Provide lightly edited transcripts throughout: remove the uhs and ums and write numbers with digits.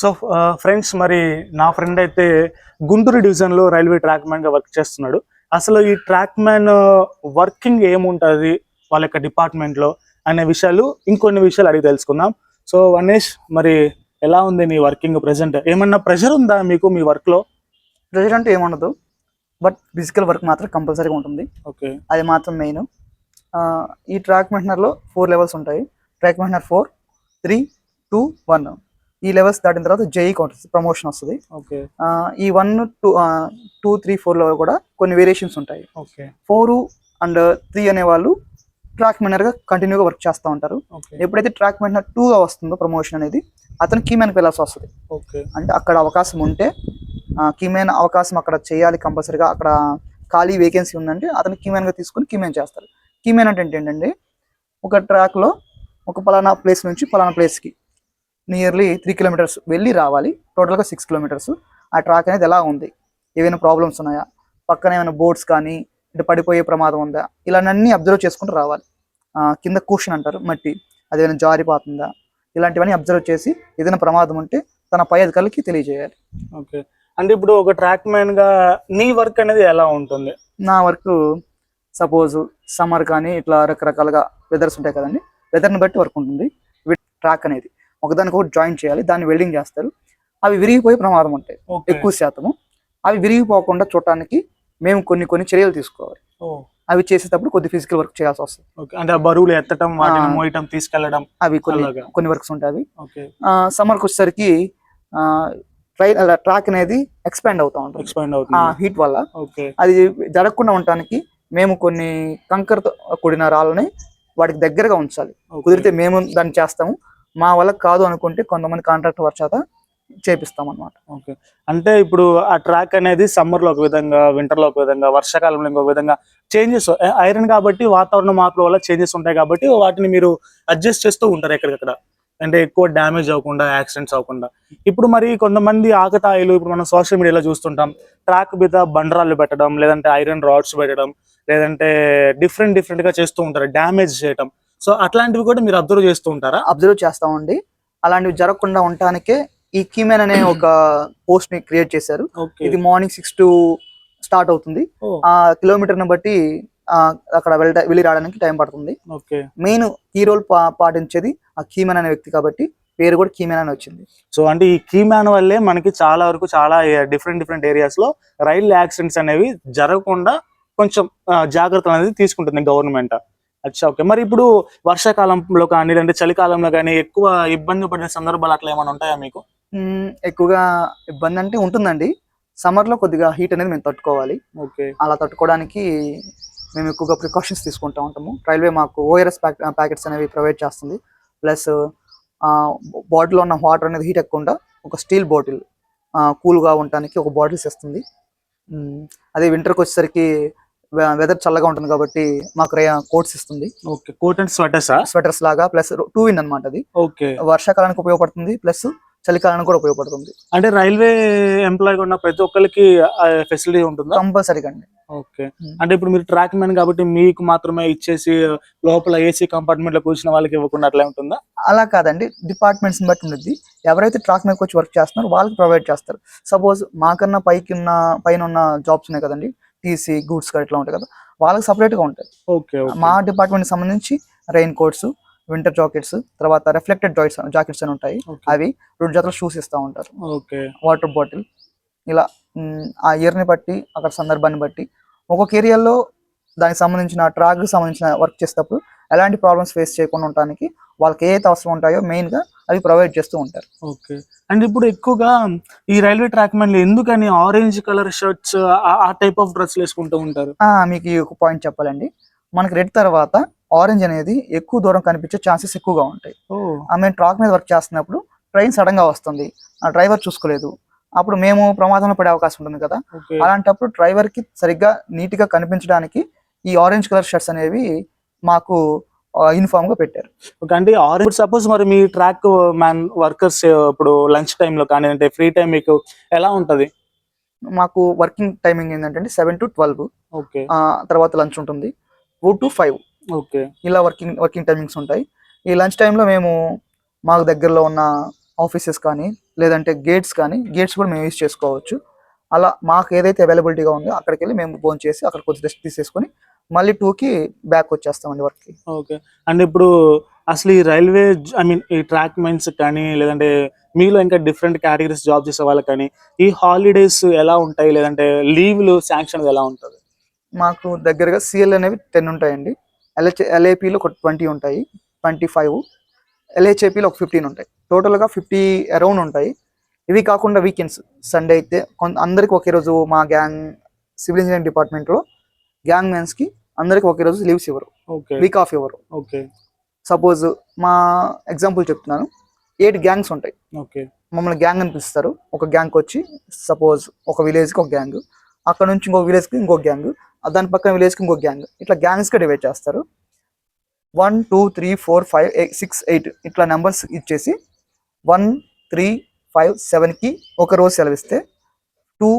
So friends, మరి నా friend అయితే గుంటూరు డివిజన్లో రైల్వే ట్రాక్ మ్యాన్గా వర్క్ చేస్తున్నాడు. అసలు ఈ ట్రాక్ మ్యాన్ వర్కింగ్ ఏముంటుంది వాళ్ళ యొక్క డిపార్ట్మెంట్లో అనే విషయాలు, ఇంకొన్ని విషయాలు అడిగి తెలుసుకుందాం. సో వనేష్, మరి ఎలా ఉంది నీ వర్కింగ్ ప్రెసెంట్? ఏమన్నా ప్రెషర్ ఉందా మీకు మీ వర్క్లో? ప్రెషర్ అంటే ఏముండదు, బట్ ఫిజికల్ వర్క్ మాత్రం కంపల్సరీగా ఉంటుంది. ఓకే, అది మాత్రం మెయిన్. ఈ ట్రాక్ మెషనర్లో 4 లెవెల్స్ ఉంటాయి. ట్రాక్ మెషనర్ 4, 3, 2, 1. ఈ లెవెల్స్ దాటిన తర్వాత జేఈ ప్రమోషన్ వస్తుంది. ఓకే, ఈ 1, 2, 3, 4లో కూడా కొన్ని వేరియేషన్స్ ఉంటాయి. ఓకే. 4 అండ్ 3 అనే వాళ్ళు ట్రాక్ మెషనర్గా కంటిన్యూగా వర్క్ చేస్తూ ఉంటారు. ఎప్పుడైతే ట్రాక్ మెషనర్ 2గా వస్తుందో ప్రమోషన్ అనేది, అతను కీమ్యాన్కి వెళ్ళాల్సి వస్తుంది. ఓకే, అంటే అక్కడ అవకాశం ఉంటే కీమ్యాన్ అవకాశం అక్కడ చేయాలి కంపల్సరీగా. అక్కడ ఖాళీ వేకెన్సీ ఉందంటే అతను కీమ్యాన్గా తీసుకుని కీమ్యాన్ చేస్తారు. కీమ్యాన్ అంటే ఏంటంటే, ఒక ట్రాక్లో ఒక పలానా ప్లేస్ నుంచి పలానా ప్లేస్కి నియర్లీ 3 కిలోమీటర్స్ వెళ్ళి రావాలి. టోటల్గా 6 కిలోమీటర్స్. ఆ ట్రాక్ అనేది ఎలా ఉంది, ఏవైనా ప్రాబ్లమ్స్ ఉన్నాయా, పక్కన ఏమైనా బోర్డ్స్ కానీ ఇటు పడిపోయే ప్రమాదం ఉందా, ఇలాన్నీ అబ్జర్వ్ చేసుకుంటూ రావాలి. కింద కూషన్ అంటారు, మట్టి, అదేమైనా జారిపోతుందా, ఇలాంటివన్నీ అబ్జర్వ్ చేసి ఏదైనా ప్రమాదం ఉంటే తన పై అధికారులకి తెలియజేయాలి. ఓకే. అంటే ఇప్పుడు ఒక ట్రాక్ మ్యాన్గా నీ వర్క్ అనేది ఎలా ఉంటుంది? నా వర్క్ సపోజ్ సమ్మర్ కానీ ఇట్లా రకరకాలుగా వెదర్స్ ఉంటాయి కదండి, వెదర్ని బట్టి వర్క్ ఉంటుంది. ట్రాక్ అనేది ఒకదానికి ఒకటి జాయిన్ చేయాలి, దాన్ని వెల్డింగ్ చేస్తారు. అవి విరిగిపోయే ప్రమాదం ఉంటాయి ఎక్కువ శాతము. అవి విరిగిపోకుండా చూడటానికి మేము కొన్ని చర్యలు తీసుకోవాలి. అవి చేసేటప్పుడు కొద్ది ఫిజికల్ వర్క్ చేయాల్సి వస్తుంది. అంటే బరువులు ఎత్తడం, వాటిని మోయటం, తీసుకెళ్లడం, అవి కొన్ని వర్క్స్ ఉంటాయి. సమ్మర్కి వచ్చేసరికి ట్రాక్ అనేది ఎక్స్పాండ్ అవుతా ఉంటుంది హీట్ వల్ల. అది జరగకుండా ఉండటానికి మేము కొన్ని కంకరతో కూడిన రాళ్ళని వాటికి దగ్గరగా ఉంచాలి. కుదిరితే మేము దాన్ని చేస్తాము. మా వల్ల కాదు అనుకుంటే కొంతమంది కాంట్రాక్ట్ వర్క్ చేత చేపిస్తాం అన్నమాట. ఓకే. అంటే ఇప్పుడు ఆ ట్రాక్ అనేది సమ్మర్ లో ఒక విధంగా, వింటర్ లో ఒక విధంగా, వర్షాకాలంలో ఇంకొక విధంగా చేంజెస్, ఐరన్ కాబట్టి వాతావరణ మార్పుల వల్ల చేంజెస్ ఉంటాయి కాబట్టి వాటిని మీరు అడ్జస్ట్ చేస్తూ ఉంటారు ఎక్కడికక్కడ, అంటే ఎక్కువ డ్యామేజ్ అవ్వకుండా, యాక్సిడెంట్స్ అవ్వకుండా. ఇప్పుడు మరి కొంతమంది ఆకతాయిలు, ఇప్పుడు మనం సోషల్ మీడియాలో చూస్తుంటాం, ట్రాక్ మీద బండరాళ్ళు పెట్టడం, లేదంటే ఐరన్ రాడ్స్ పెట్టడం, లేదంటే డిఫరెంట్ గా చేస్తూ ఉంటారు, డ్యామేజ్ చేయడం. సో అట్లాంటివి కూడా మీరు అబ్జర్వ్ చేస్తూ ఉంటారా? అబ్జర్వ్ చేస్తామండి. అలాంటివి జరగకుండా ఉండటానికే ఈ కీమ్యాన్ అనే ఒక పోస్ట్ ని క్రియేట్ చేశారు. ఇది మార్నింగ్ 6 to స్టార్ట్ అవుతుంది. ఆ కిలోమీటర్ ని బట్టి అక్కడ వెళ్ళి రావడానికి టైం పడుతుంది. మెయిన్ కీ రోల్ పాటించేది ఆ కీమ్యాన్ అనే వ్యక్తి కాబట్టి పేరు కూడా కీమ్యాన్ అని వచ్చింది. సో అంటే ఈ కీమ్యాన్ వల్లే మనకి చాలా వరకు చాలా డిఫరెంట్ ఏరియాస్ లో రైల్ యాక్సిడెంట్స్ అనేవి జరగకుండా కొంచెం జాగ్రత్తలు అనేది తీసుకుంటుంది గవర్నమెంట్. అచ్చా, ఓకే. మరి ఇప్పుడు వర్షాకాలంలో కానీ, లేదంటే చలికాలంలో కానీ ఎక్కువ ఇబ్బంది పడిన సందర్భాలు అట్లా ఏమైనా ఉంటాయా మీకు? ఎక్కువగా ఇబ్బంది అంటే ఉంటుందండి. సమ్మర్ లో కొద్దిగా హీట్ అనేది మేము తట్టుకోవాలి. అలా తట్టుకోవడానికి మేము ఎక్కువగా ప్రికాషన్స్ తీసుకుంటూ ఉంటాము. రైల్వే మాకు ఓఆర్ఎస్ ప్యాకెట్స్ అనేవి ప్రొవైడ్ చేస్తుంది. ప్లస్ బాటిల్లో ఉన్న వాటర్ అనేది హీట్ ఎక్కకుండా ఒక స్టీల్ బాటిల్ కూల్గా ఉండటానికి ఒక బాటిల్స్ ఇస్తుంది. అదే వింటర్కి వచ్చేసరికి వెదర్ చల్లగా ఉంటుంది కాబట్టి మాకు కోట్స్ ఇస్తుంది. కోట్ అండ్ స్వెటర్స్ లాగా, ప్లస్ 2 in అన్నమాట. అది వర్షాకాలానికి ఉపయోగపడుతుంది, ప్లస్ చలికాలానికి కూడా ఉపయోగపడుతుంది. అంటే రైల్వే ఎంప్లాయ్ ఉన్న ప్రతి ఒక్కరికి ఫెసిలిటీ ఉంటుంది కంపల్సరీగా అండి. ఓకే. అంటే ఇప్పుడు మీరు ట్రాక్ మ్యాన్ కాబట్టి మీకు మాత్రమే ఇచ్చేసి లోపల ఏసీ కంపార్ట్మెంట్ లో కూర్చున్న వాళ్ళకి ఇవ్వకుండా అట్లా ఉంటుందా? అలా కాదండి, డిపార్ట్మెంట్స్ బట్టి ఉంటుంది. ఎవరైతే ట్రాక్ మీద వచ్చి వర్క్ చేస్తున్నారో వాళ్ళకి ప్రొవైడ్ చేస్తారు. సపోజ్ మాకన్నా పైన ఉన్న జాబ్స్ ఉన్నాయి కదండి, టీసీ, గూడ్స్ ఇట్లా ఉంటాయి కదా, వాళ్ళకి సపరేట్ గా ఉంటాయి. మా డిపార్ట్మెంట్ సంబంధించి రెయిన్ కోట్స్, వింటర్ జాకెట్స్, తర్వాత రిఫ్లెక్టెడ్ జాకెట్స్ అని ఉంటాయి. అవి 2 జతల షూస్ ఇస్తూ ఉంటారు. వాటర్ బాటిల్, ఇలా ఆ ఇయర్ ని బట్టి, అక్కడ సందర్భాన్ని బట్టి ఒక్కొక్క ఏరియాలో దానికి సంబంధించిన ట్రాక్ సంబంధించిన వర్క్ చేసేటప్పుడు ఎలాంటి ప్రాబ్లమ్స్ ఫేస్ చేయకుండా ఉండటానికి వాళ్ళకి ఏదైతే అవసరం ఉంటాయో మెయిన్ గా అవి ప్రొవైడ్ చేస్తూ ఉంటారు. ఓకే. అండ్ ఇప్పుడు ఎక్కువగా ఈ రైల్వే ట్రాక్ మ్యాన్ ఎందుకని ఆరెంజ్ కలర్ షర్ట్స్, ఆ టైప్ ఆఫ్ డ్రెస్ వేసుకుంటూ ఉంటారు? మీకు ఒక పాయింట్ చెప్పాలండి. మనకి రెడ్ తర్వాత ఆరెంజ్ అనేది ఎక్కువ దూరం కనిపించే ఛాన్సెస్ ఎక్కువగా ఉంటాయి. మేము ట్రాక్ మీద వర్క్ చేస్తున్నప్పుడు ట్రైన్ సడన్ గా వస్తుంది, ఆ డ్రైవర్ చూసుకోలేదు, అప్పుడు మేము ప్రమాదంలో పడే అవకాశం ఉంటుంది కదా. అలాంటప్పుడు డ్రైవర్ కి సరిగ్గా నీట్ గా కనిపించడానికి ఈ ఆరెంజ్ కలర్ షర్ట్స్ అనేవి మాకు యూనిఫామ్ గా పెట్టారు. అంటే ఆరెంజ్, సపోజ్ మరి మీ ట్రాక్ మ్యాన్ వర్కర్స్ ఇప్పుడు లంచ్ టైమ్ లో కానీ, అంటే ఫ్రీ టైం మీకు ఎలా ఉంటది? మాకు వర్కింగ్ టైమింగ్ ఏంటంటే 7 to 12. తర్వాత లంచ్ ఉంటుంది 4 to 5. ఇలా వర్కింగ్ టైమింగ్స్ ఉంటాయి. ఈ లంచ్ టైంలో మేము మాకు దగ్గరలో ఉన్న ఆఫీసెస్ కానీ లేదంటే గేట్స్ కూడా మేము యూజ్ చేసుకోవచ్చు. అలా మాకు ఏదైతే అవైలబిలిటీగా ఉందో అక్కడికి వెళ్ళి మేము ఫోన్ చేసి అక్కడ కొంచెం రెస్ట్ తీసేసుకొని మళ్ళీ 2కి బ్యాక్ వచ్చేస్తామండి వర్క్కి. ఓకే. అండ్ ఇప్పుడు అసలు ఈ రైల్వే ఐ మీన్ ఈ ట్రాక్ మెన్స్ కానీ లేదంటే మీలో ఇంకా డిఫరెంట్ కేటగిరీస్ జాబ్ చేసే వాళ్ళకి కానీ ఈ హాలిడేస్ ఎలా ఉంటాయి, లేదంటే లీవ్లు శాంక్షన్ ఎలా ఉంటుంది? మాకు దగ్గరగా సిఎల్ అనేవి 10 ఉంటాయండి. ఎల్ఏపిలో ఒక 20 ఉంటాయి, 25. ఎల్హెచ్ఏపిలో ఒక 15 ఉంటాయి. టోటల్గా 50 అరౌండ్ ఉంటాయి. ఇవి కాకుండా వీకెండ్స్ సండే అయితే అందరికి ఒకే రోజు మా గ్యాంగ్ సివిల్ ఇంజనీరింగ్ డిపార్ట్మెంట్లో గ్యాంగ్ మెన్స్కి అందరికి ఒకే రోజు లీవ్స్ ఇవ్వరు, ఓకే. వీక్ ఆఫ్ ఇవ్వరు. ఓకే. సపోజ్ మా ఎగ్జాంపుల్ చెప్తున్నాను, 8 గ్యాంగ్స్ ఉంటాయి. ఓకే. మమ్మల్ని గ్యాంగ్ అని పిలుస్తారు. ఒక గ్యాంగ్ వచ్చి సపోజ్ ఒక విలేజ్కి ఒక గ్యాంగ్, అక్కడ నుంచి ఇంకో విలేజ్కి ఇంకో గ్యాంగ్, దాని పక్కన విలేజ్కి ఇంకో గ్యాంగ్, ఇట్లా గ్యాంగ్స్గా డివైడ్ చేస్తారు. 1 2 3 4 5 6 8 ఇట్లా నెంబర్స్ ఇచ్చేసి 1 3 5 7కి ఒక రోజు సెలవిస్తే 2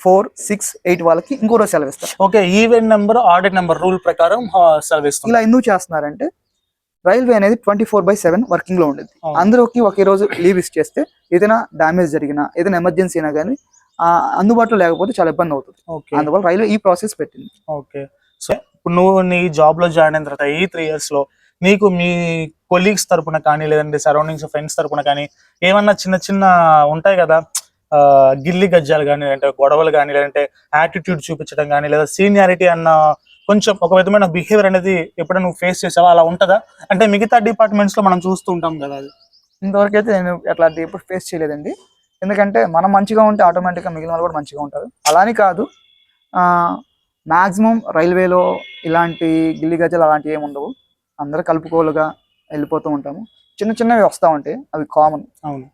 4 6 8 వాళ్ళకి ఇంకో రోజు సెలవిస్తారు. Okay. Even number order number rule ప్రకారం సెలవిస్తుంది. ఇలా ఎందుకు చేస్తున్నారంటే రైల్వే అనేది 24/7 వర్కింగ్ లో ఉండేది. అందరికి ఒకే రోజు లీవ్ ఇచ్చేస్తే ఏదైనా డ్యామేజ్ జరిగినా ఏదైనా ఎమర్జెన్సీ అయినా కానీ అందుబాటులో లేకపోతే చాలా ఇబ్బంది అవుతుంది. అందువల్ల రైల్వే ఈ ప్రాసెస్ పెట్టింది. ఓకే. సో ఇప్పుడు నువ్వు నీ జాబ్ లో జాయిన్ అయిన తర్వాత ఈ 3 years లో నీకు మీ కొలీగ్స్ తరపున కానీ లేదంటే సరౌండింగ్స్ ఫ్రెండ్స్ తరపున కానీ ఏమన్నా చిన్న చిన్న ఉంటాయి కదా, గిల్లి గజ్జాలు కానీ లేదంటే గొడవలు కానీ లేదంటే యాటిట్యూడ్ చూపించడం కానీ లేదా సీనియారిటీ అన్న కొంచెం ఒక విధమైన బిహేవియర్ అనేది ఎప్పుడైనా నువ్వు ఫేస్ చేసావా? అలా ఉంటుందా? అంటే మిగతా డిపార్ట్మెంట్స్ లో మనం చూస్తూ ఉంటాం కదా. అది ఇంతవరకు అయితే నేను అట్లాంటి ఎప్పుడు ఫేస్ చేయలేదండి. ఎందుకంటే మనం మంచిగా ఉంటే ఆటోమేటిక్గా మిగిలిన వాళ్ళు కూడా మంచిగా ఉంటారు. అలానే కాదు, మ్యాక్సిమం రైల్వేలో ఇలాంటి గిల్లి గజ్జలు అలాంటివి ఏమి ఉండవు. అందరూ కలుపుకోలుగా వెళ్ళిపోతూ ఉంటాము. చిన్న చిన్నవి వస్తూ ఉంటాయి, అవి కామన్. అవును.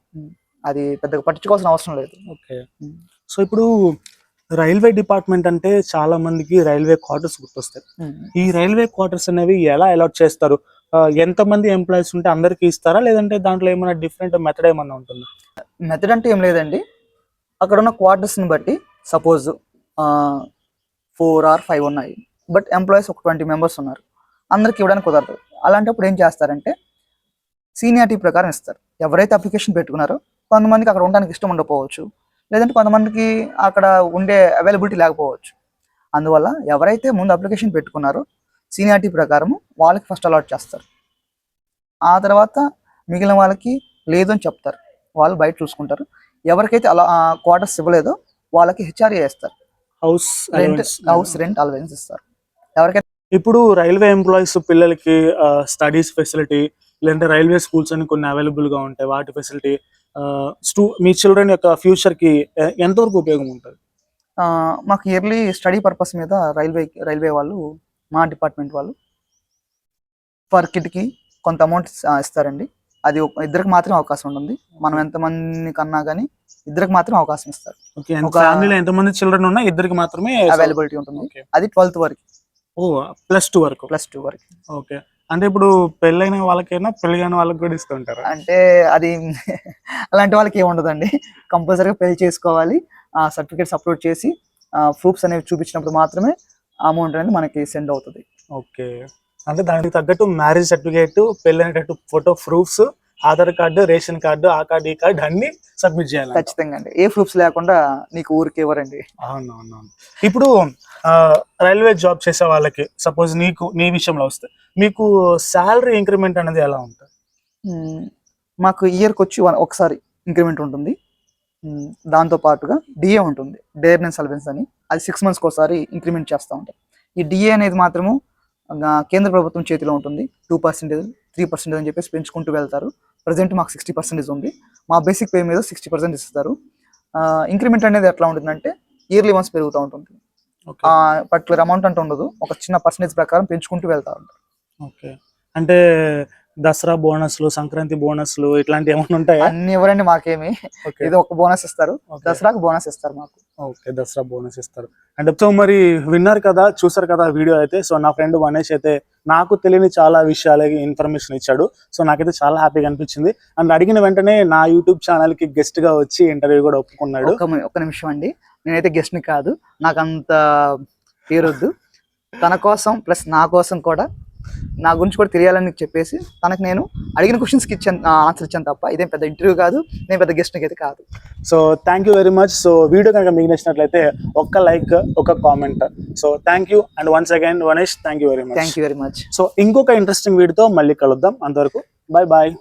అది పెద్దగా పట్టించుకోవాల్సిన అవసరం లేదు. ఓకే. సో ఇప్పుడు రైల్వే డిపార్ట్మెంట్ అంటే చాలా మందికి రైల్వే క్వార్టర్స్ గుర్తొస్తాయి. ఈ రైల్వే క్వార్టర్స్ అనేవి ఎలా అలాట్ చేస్తారు? ఎంతమంది ఎంప్లాయీస్ ఉంటే అందరికి ఇస్తారా, లేదంటే దాంట్లో ఏమైనా డిఫరెంట్ మెథడ్ ఏమన్నా ఉంటుందా? మెథడ్ అంటే ఏం లేదండి. అక్కడ ఉన్న క్వార్టర్స్ని బట్టి సపోజ్ 4 or 5 ఉన్నాయి, బట్ ఎంప్లాయీస్ ఒక 20 members ఉన్నారు, అందరికి ఇవ్వడానికి కుదరదు. అలాంటప్పుడు ఏం చేస్తారంటే సీనియారిటీ ప్రకారం ఇస్తారు. ఎవరైతే అప్లికేషన్ పెట్టుకున్నారో కొంతమందికి అక్కడ ఉండడానికి ఇష్టం ఉండకపోవచ్చు, లేదంటే కొంతమందికి అక్కడ ఉండే అవైలబిలిటీ లేకపోవచ్చు. అందువల్ల ఎవరైతే ముందు అప్లికేషన్ పెట్టుకున్నారో సీనియారిటీ ప్రకారం వాళ్ళకి ఫస్ట్ అలాట్ చేస్తారు. ఆ తర్వాత మిగిలిన వాళ్ళకి లేదు అని చెప్తారు, వాళ్ళు బయట చూసుకుంటారు. ఎవరికైతే అలా క్వార్టర్స్ ఇవ్వలేదో వాళ్ళకి హెచ్ఆర్ఏ ఇస్తారు, హౌస్ రెంట్ అలవెన్స్ ఇస్తారు. ఎవరికైతే ఇప్పుడు రైల్వే ఎంప్లాయీస్ పిల్లలకి స్టడీస్ ఫెసిలిటీ లేదంటే రైల్వే స్కూల్స్ అని కొన్ని అవైలబుల్ గా ఉంటాయి, వాటి ఫెసిలిటీ మీ చిల్డ్రన్ యొక్క ఫ్యూచర్ కి ఎంతవరకు ఉపయోగం ఉంటుంది? మాకు ఇయర్లీ స్టడీ పర్పస్ మీద రైల్వే వాళ్ళు, మా డిపార్ట్మెంట్ వాళ్ళు పర్ కిడ్కి కొంత అమౌంట్ ఇస్తారండి. అది ఇద్దరికి మాత్రమే అవకాశం ఉంటుంది. మనం ఎంతమంది కన్నా కానీ ఇద్దరికి మాత్రమే అవకాశం ఇస్తారు. ఫ్యామిలీలో ఎంతమంది చిల్డ్రన్ ఉన్నా ఇద్దరికి మాత్రమే అవైలబిలిటీ ఉంటుంది. అది 12th వరకు. +2 వరకు. +2 వరకు. ఓకే. అంటే ఇప్పుడు పెళ్ళైన వాళ్ళకైనా పెళ్ళైన వాళ్ళకి కూడా ఇస్తుంటారు? అంటే అది అలాంటి వాళ్ళకి ఏమి ఉండదండి. కంపల్సరీగా పెళ్లి చేసుకోవాలి, సర్టిఫికేట్స్ అప్లోడ్ చేసి ప్రూఫ్స్ అనేవి చూపించినప్పుడు మాత్రమే అమౌంట్ అనేది మనకి సెండ్ అవుతుంది. ఓకే. అంటే దానికి తగ్గట్టు మ్యారేజ్ సర్టిఫికేట్, పెళ్ళైనట్టు photo proofs, Aadhaar card, ration card, ఆ కార్డు, ఈ కార్డు అన్ని సబ్మిట్ చేయాలి. ఖచ్చితంగా అండి. ఏ ప్రూఫ్స్ లేకుండా నీకు ఊరికి ఇవ్వరండి. అవునవును. ఇప్పుడు రైల్వే జాబ్ చేసే వాళ్ళకి సపోజ్ నీ విషయంలో వస్తే మీకు శాలరీ ఇంక్రిమెంట్ అనేది ఎలా ఉంటుంది? మాకు ఇయర్కి వచ్చి ఒకసారి ఇంక్రిమెంట్ ఉంటుంది. దాంతో పాటుగా డిఏ ఉంటుంది, డేర్నెస్ అలవెన్స్ అని. అది 6 months ఒకసారి ఇంక్రిమెంట్ చేస్తూ ఉంటాం. ఈ డిఏ అనేది మాత్రము కేంద్ర ప్రభుత్వం చేతిలో ఉంటుంది. 2%, 3% అని చెప్పేసి పెంచుకుంటూ వెళ్తారు. ప్రజెంట్ మాకు 60% ఉంది. మా బేసిక్ పే మీద 60% ఇస్తారు. ఇంక్రిమెంట్ అనేది ఎట్లా ఉంటుందంటే ఇయర్లీ వన్స్ పెరుగుతూ ఉంటుంది. పర్టికులర్ అమౌంట్ అంటూ ఉండదు, ఒక చిన్న పర్సెంటేజ్ ప్రకారం పెంచుకుంటూ వెళ్తా ఉంటారు. ఓకే. అంటే దసరా బోనస్లు, సంక్రాంతి బోనస్లు ఇట్లాంటివి ఏమైనా ఉంటాయా? అన్ని ఎవరండి, మాకేమి ఏదో ఒక బోనస్ ఇస్తారు. దసరాకు బోనస్ ఇస్తారు మాకు. ఓకే, దసరా బోనస్ ఇస్తారు. అంటే సో మరి విన్నారు కదా, చూసారు కదా వీడియో అయితే. సో నా ఫ్రెండ్ వనేష్ అయితే నాకు తెలియని చాలా విషయాలకి ఇన్ఫర్మేషన్ ఇచ్చాడు. సో నాకైతే చాలా హ్యాపీగా అనిపించింది. అండ్ అడిగిన వెంటనే నా యూట్యూబ్ ఛానల్ కి గెస్ట్ గా వచ్చి ఇంటర్వ్యూ కూడా ఒప్పుకున్నాడు. ఒక నిమిషం అండి, నేనైతే గెస్ట్ ని కాదు, నాకు అంత పేరొద్దు. తన కోసం ప్లస్ నా కోసం కూడా నా గురించి కూడా తెలియాలని చెప్పేసి తనకు నేను అడిగిన క్వశ్చన్స్కి ఆన్సర్ ఇచ్చాను తప్ప ఇదేం పెద్ద ఇంటర్వ్యూ కాదు, నేను పెద్ద గెస్ట్కి అయితే కాదు. So thank you very much. So video కనుక మీకు నచ్చినట్లయితే ఒక్క లైక్, ఒక comment. So thank you and once again Vanesh, thank you very much. Thank you very much. So ఇంకొక ఇంట్రెస్టింగ్ వీడియోతో మళ్ళీ కలుద్దాం. అంతవరకు బాయ్ బాయ్.